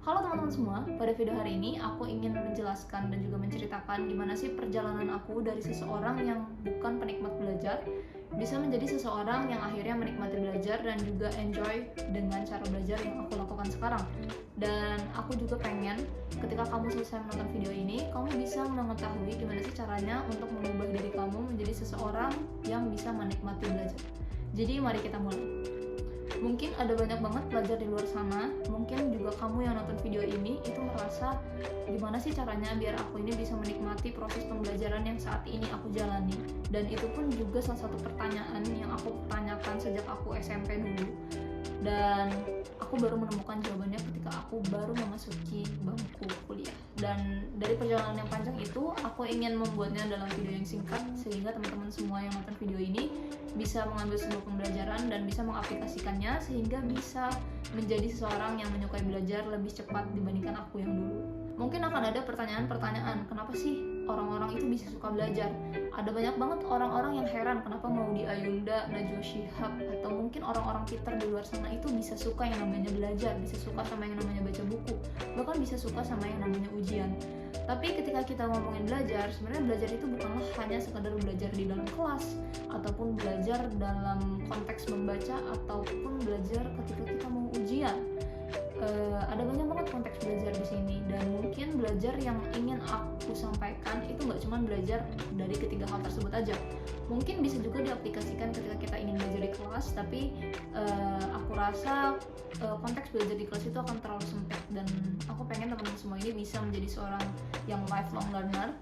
Halo teman-teman semua, pada video hari ini aku ingin menjelaskan dan juga menceritakan gimana sih perjalanan aku dari seseorang yang bukan penikmat belajar bisa menjadi seseorang yang akhirnya menikmati belajar dan juga enjoy dengan cara belajar yang aku lakukan sekarang. Dan aku juga pengen ketika kamu selesai menonton video ini, kamu bisa mengetahui gimana sih caranya untuk mengubah diri kamu menjadi seseorang yang bisa menikmati belajar. Jadi mari kita mulai. Mungkin ada banyak banget pelajar di luar sana, mungkin juga kamu yang nonton video ini itu merasa gimana sih caranya biar aku ini bisa menikmati proses pembelajaran yang saat ini aku jalani. Dan itu pun juga salah satu pertanyaan yang aku tanyakan sejak aku SMP dulu. Dan aku baru menemukan jawabannya ketika aku baru memasuki bangku kuliah. Dan dari perjalanan yang panjang itu, aku ingin membuatnya dalam video yang singkat sehingga teman-teman semua yang nonton video ini bisa mengambil sebuah pembelajaran dan bisa mengaplikasikannya sehingga bisa menjadi seseorang yang menyukai belajar lebih cepat dibandingkan aku yang dulu. Mungkin akan ada pertanyaan-pertanyaan, kenapa sih orang-orang itu bisa suka belajar? Ada banyak banget orang-orang yang heran kenapa Maudy Ayunda, Najwa Shihab, atau mungkin orang-orang pintar di luar sana itu bisa suka yang namanya belajar, bisa suka sama yang namanya baca buku, bahkan bisa suka sama yang namanya ujian. Tapi ketika kita ngomongin belajar, sebenarnya belajar itu bukanlah hanya sekadar belajar di dalam kelas, ataupun belajar dalam konteks membaca, ataupun belajar ketika kita mau ujian. Ada banyak banget konteks belajar di sini, dan mungkin belajar yang ingin aku sampaikan itu nggak cuma belajar dari ketiga hal tersebut aja. Mungkin bisa juga diaplikasikan ketika kita ingin belajar di kelas, tapi aku rasa konteks belajar di kelas itu akan terlalu sempit, dan aku pengen teman-teman semua ini bisa menjadi seorang yang lifelong learner.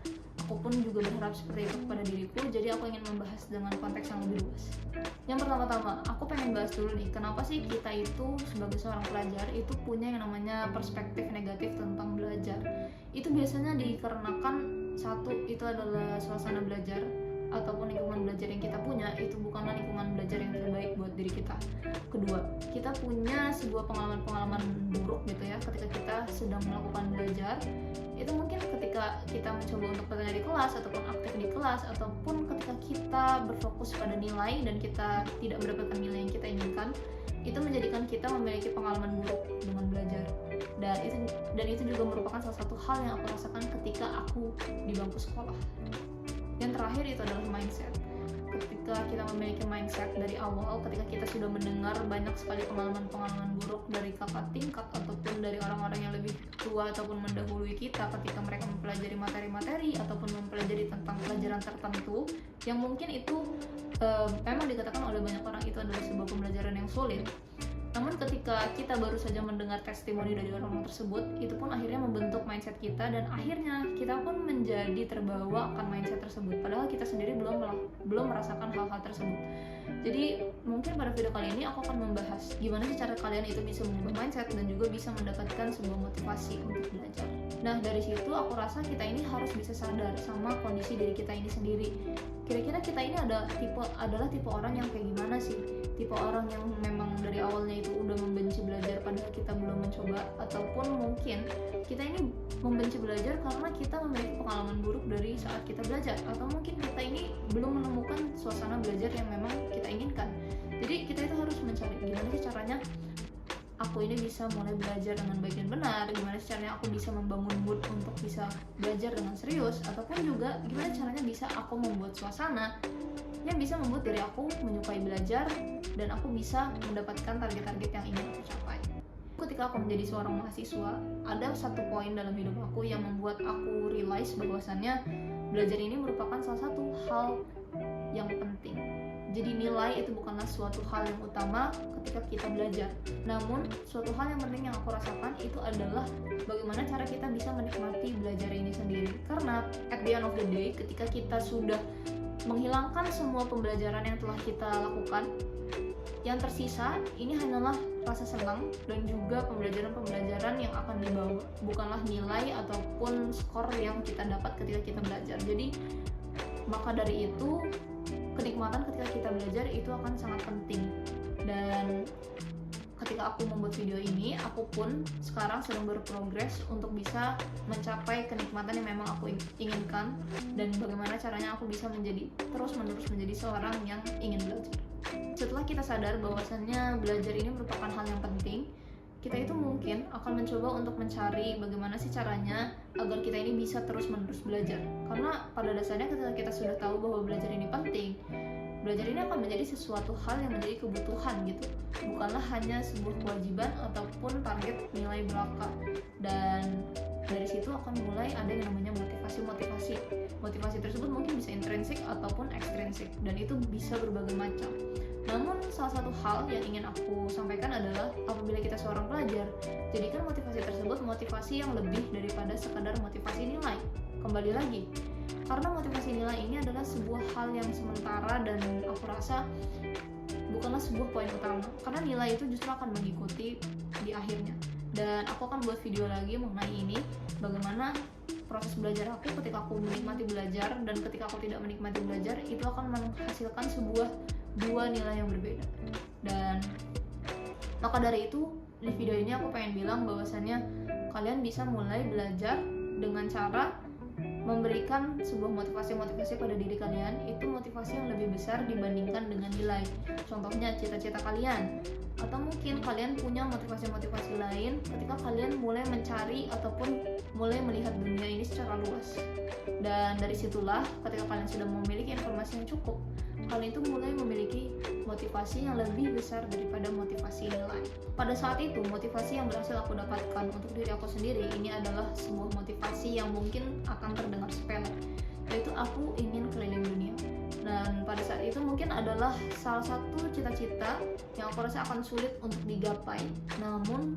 Aku pun juga berharap seperti itu kepada diriku, jadi aku ingin membahas dengan konteks yang lebih luas. Yang pertama-tama, aku pengen bahas dulu nih, kenapa sih kita itu sebagai seorang pelajar itu punya yang namanya perspektif negatif tentang belajar. Itu biasanya dikarenakan satu, itu adalah suasana belajar ataupun lingkungan belajar yang kita punya itu bukanlah lingkungan belajar yang terbaik buat diri kita. Kedua, kita punya sebuah pengalaman-pengalaman buruk gitu ya ketika kita sedang melakukan belajar. Itu mungkin ketika kita mencoba untuk bertanya di kelas ataupun aktif di kelas, ataupun ketika kita berfokus pada nilai dan kita tidak mendapatkan nilai yang kita inginkan, itu menjadikan kita memiliki pengalaman buruk dengan belajar. Dan itu juga merupakan salah satu hal yang aku rasakan ketika aku di bangku sekolah. Yang terakhir itu adalah mindset. Ketika kita memiliki mindset dari awal, ketika kita sudah mendengar banyak sekali pengalaman-pengalaman buruk dari kakak tingkat ataupun dari orang-orang yang lebih tua ataupun mendahului kita ketika mereka mempelajari materi-materi ataupun mempelajari tentang pelajaran tertentu yang mungkin itu memang dikatakan oleh banyak orang itu adalah sebuah pembelajaran yang sulit. Namun ketika kita baru saja mendengar testimoni dari orang-orang tersebut, itu pun akhirnya membentuk mindset kita, dan akhirnya kita pun menjadi terbawa akan mindset tersebut. Padahal kita sendiri belum merasakan hal-hal tersebut. Jadi mungkin pada video kali ini aku akan membahas gimana sih cara kalian itu bisa mengubah mindset dan juga bisa mendapatkan sebuah motivasi untuk belajar. Nah dari situ aku rasa kita ini harus bisa sadar sama kondisi diri kita ini sendiri. Kira-kira kita ini adalah tipe orang yang kayak gimana sih? Tipe orang yang memang dari awalnya itu udah membenci belajar padahal kita belum mencoba, ataupun mungkin kita ini membenci belajar karena kita memiliki pengalaman buruk dari saat kita belajar, atau mungkin kita ini belum menemukan suasana belajar yang memang kita inginkan. Jadi kita itu harus mencari gimana sih caranya aku ini bisa mulai belajar dengan baik dan benar, gimana sih caranya aku bisa membangun mood untuk bisa belajar dengan serius, ataupun juga gimana caranya bisa aku membuat suasana yang bisa membuat diri aku menyukai belajar dan aku bisa mendapatkan target-target yang ingin aku capai. Ketika aku menjadi seorang mahasiswa, ada satu poin dalam hidup aku yang membuat aku realize bahwasannya belajar ini merupakan salah satu hal yang penting. Jadi nilai itu bukanlah suatu hal yang utama ketika kita belajar. Namun suatu hal yang penting yang aku rasakan itu adalah bagaimana cara kita bisa menikmati belajar ini sendiri. Karena at the end of the day, ketika kita sudah menghilangkan semua pembelajaran yang telah kita lakukan, yang tersisa ini hanyalah rasa senang dan juga pembelajaran-pembelajaran yang akan dibawa, bukanlah nilai ataupun skor yang kita dapat ketika kita belajar. Jadi maka dari itu kenikmatan ketika kita belajar itu akan sangat penting. Dan ketika aku membuat video ini, aku pun sekarang sedang berprogres untuk bisa mencapai kenikmatan yang memang aku inginkan, dan bagaimana caranya aku bisa terus-menerus menjadi seorang yang ingin belajar. Setelah kita sadar bahwasannya belajar ini merupakan hal yang penting, kita itu mungkin akan mencoba untuk mencari bagaimana sih caranya agar kita ini bisa terus-menerus belajar. Karena pada dasarnya ketika kita sudah tahu bahwa belajar ini penting, belajar ini akan menjadi sesuatu hal yang menjadi kebutuhan gitu, bukanlah hanya sebuah kewajiban ataupun target nilai belaka. Dan dari situ akan mulai ada yang namanya motivasi. Motivasi tersebut mungkin bisa intrinsik ataupun ekstrinsik, dan itu bisa berbagai macam. Namun salah satu hal yang ingin aku sampaikan adalah apabila kita seorang pelajar, jadikan motivasi tersebut motivasi yang lebih daripada sekadar motivasi nilai. Kembali lagi, karena motivasi nilai ini adalah sebuah hal yang sementara dan aku rasa bukanlah sebuah poin utama, karena nilai itu justru akan mengikuti di akhirnya. Dan aku akan buat video lagi mengenai ini, bagaimana proses belajar aku ketika aku menikmati belajar dan ketika aku tidak menikmati belajar, itu akan menghasilkan dua nilai yang berbeda. Dan maka dari itu di video ini aku pengen bilang bahwasannya kalian bisa mulai belajar dengan cara memberikan sebuah motivasi pada diri kalian, itu motivasi yang lebih besar dibandingkan dengan nilai. Contohnya cita-cita kalian, atau mungkin kalian punya motivasi lain ketika kalian mulai mencari ataupun mulai melihat dunia ini secara luas. Dan dari situlah ketika kalian sudah memiliki informasi yang cukup, kalian itu mulai memiliki motivasi yang lebih besar daripada motivasi nilai. Pada saat itu, motivasi yang berhasil aku dapatkan untuk diri aku sendiri ini adalah sebuah motivasi yang mungkin akan terdengar sepele, yaitu aku ingin keliling dunia. Dan pada saat itu mungkin adalah salah satu cita-cita yang aku rasa akan sulit untuk digapai, namun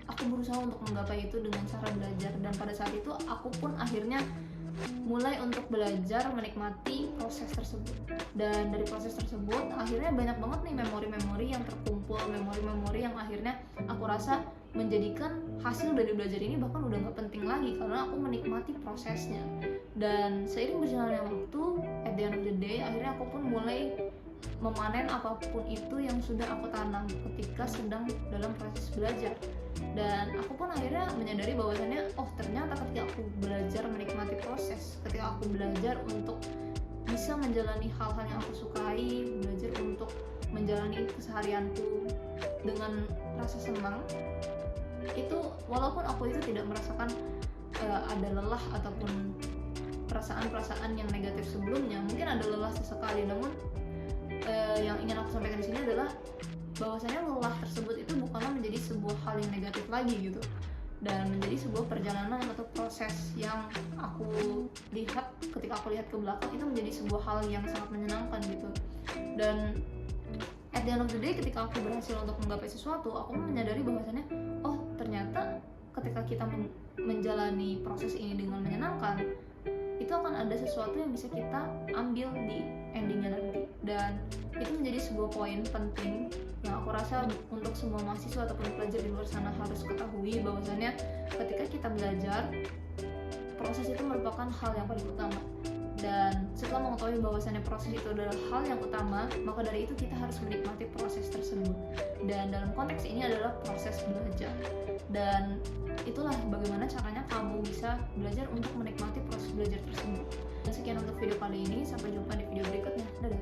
aku berusaha untuk menggapai itu dengan cara belajar. Dan pada saat itu aku pun akhirnya mulai untuk belajar menikmati proses tersebut. Dan dari proses tersebut akhirnya banyak banget nih memori-memori yang terkumpul, memori-memori yang akhirnya aku rasa menjadikan hasil dari belajar ini bahkan udah gak penting lagi karena aku menikmati prosesnya. Dan seiring berjalannya waktu, at the end of the day, akhirnya aku pun mulai memanen apapun itu yang sudah aku tanam ketika sedang dalam proses belajar. Dan aku pun akhirnya menyadari bahwasannya ternyata ketika aku belajar menikmati proses, ketika aku belajar untuk bisa menjalani hal-hal yang aku sukai, belajar untuk menjalani keseharianku dengan rasa senang, itu walaupun aku itu tidak merasakan ada lelah ataupun perasaan-perasaan yang negatif sebelumnya, mungkin ada lelah sesekali, namun yang ingin aku sampaikan di sini adalah bahwasanya lelah tersebut itu bukanlah menjadi sebuah hal yang negatif lagi gitu, dan menjadi sebuah perjalanan atau proses yang aku lihat ketika aku lihat ke belakang itu menjadi sebuah hal yang sangat menyenangkan gitu. Dan at the end of the day, ketika aku berhasil untuk menggapai sesuatu, aku menyadari bahwasannya ternyata ketika kita menjalani proses ini dengan menyenangkan, itu akan ada sesuatu yang bisa kita ambil di endingnya nanti. Dan itu menjadi sebuah poin penting yang aku rasa untuk semua mahasiswa ataupun pelajar di luar sana harus ketahui, bahwasannya ketika kita belajar, proses itu merupakan hal yang paling utama. Dan setelah mengetahui bahwasannya proses itu adalah hal yang utama, maka dari itu kita harus menikmati proses tersebut. Dan dalam konteks ini adalah proses belajar. Dan itulah bagaimana caranya kamu bisa belajar untuk menikmati proses belajar tersebut. Dan sekian untuk video kali ini, sampai jumpa di video berikutnya. Dadah.